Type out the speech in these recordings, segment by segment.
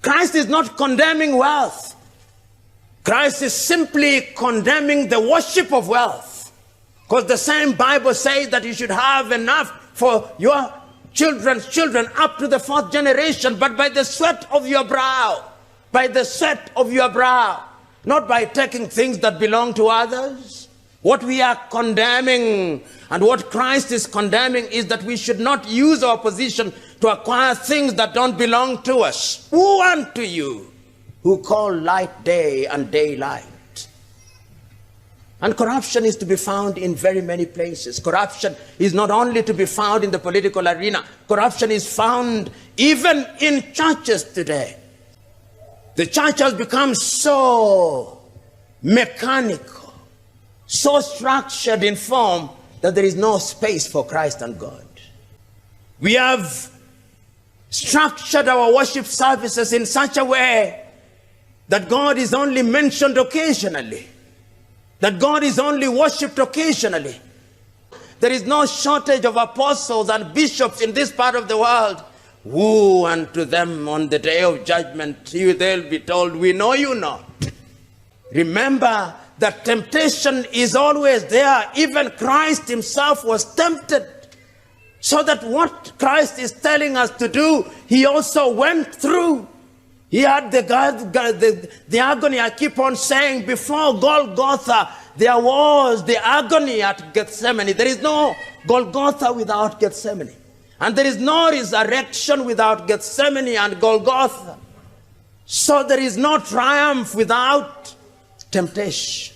Christ is not condemning wealth. Christ is simply condemning the worship of wealth. Because the same Bible says that you should have enough for your children's children up to the fourth generation, but by the sweat of your brow. By the sweat of your brow. Not by taking things that belong to others. What we are condemning and what Christ is condemning is that we should not use our position to acquire things that don't belong to us. Woe unto you who call light day and day light. And corruption is to be found in very many places. Corruption is not only to be found in the political arena. Corruption is found even in churches today. The church has become so mechanical, so structured in form that there is no space for Christ and God. We have structured our worship services in such a way that God is only mentioned occasionally, that God is only worshipped occasionally. There is no shortage of apostles and bishops in this part of the world. Woe unto them on the day of judgment, they'll be told, we know you not. Remember that temptation is always there. Even Christ himself was tempted. So that what Christ is telling us to do, he also went through. He had the agony. I keep on saying, before Golgotha, there was the agony at Gethsemane. There is no Golgotha without Gethsemane. And there is no resurrection without Gethsemane and Golgotha. So there is no triumph without temptation.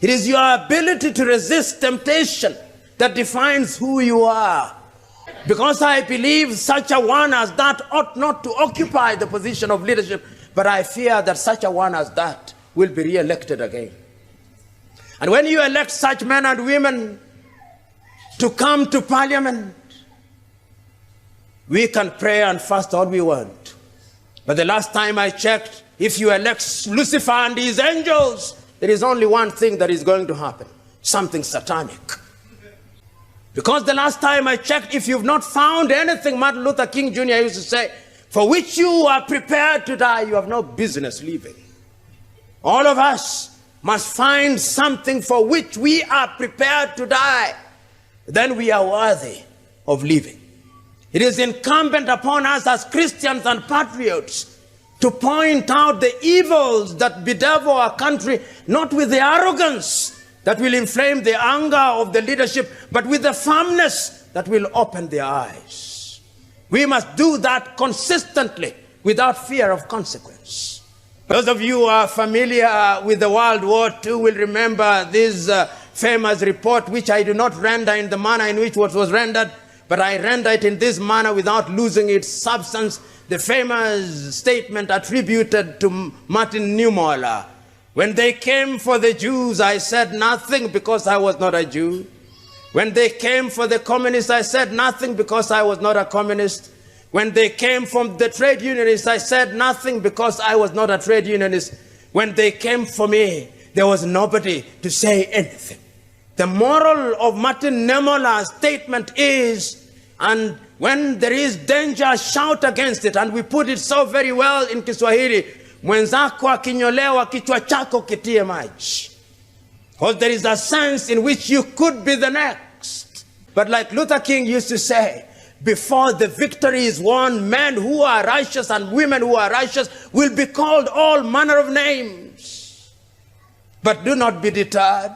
It is your ability to resist temptation that defines who you are. Because I believe such a one as that ought not to occupy the position of leadership, but I fear that such a one as that will be re-elected again. And when you elect such men and women to come to parliament, we can pray and fast all we want. But the last time I checked, if you elect Lucifer and his angels, there is only one thing that is going to happen. Something satanic. Because the last time I checked, if you've not found anything, Martin Luther King Jr. used to say, for which you are prepared to die, you have no business living. All of us must find something for which we are prepared to die. Then we are worthy of living. It is incumbent upon us as Christians and patriots to point out the evils that bedevil our country, not with the arrogance that will inflame the anger of the leadership, but with the firmness that will open their eyes. We must do that consistently without fear of consequence. Those of you who are familiar with the World War II will remember this famous report, which I do not render in the manner in which it was rendered, but I render it in this manner without losing its substance. The famous statement attributed to Martin Niemöller. When they came for the Jews, I said nothing because I was not a Jew. When they came for the communists, I said nothing because I was not a communist. When they came from the trade unionists, I said nothing because I was not a trade unionist. When they came for me, there was nobody to say anything. The moral of Martin Niemöller's statement is, and when there is danger, shout against it. And we put it so very well in Kiswahili, mwenzako akinyolewa kichwa chako kitie maji. Because there is a sense in which you could be the next. But like Luther King used to say, before the victory is won, men who are righteous and women who are righteous will be called all manner of names. But do not be deterred.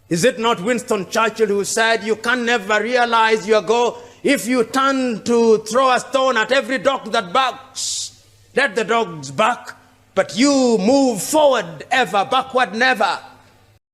Is it not Winston Churchill who said, you can never realize your goal if you turn to throw a stone at every dog that barks? Let the dogs bark, but you move forward ever, backward never.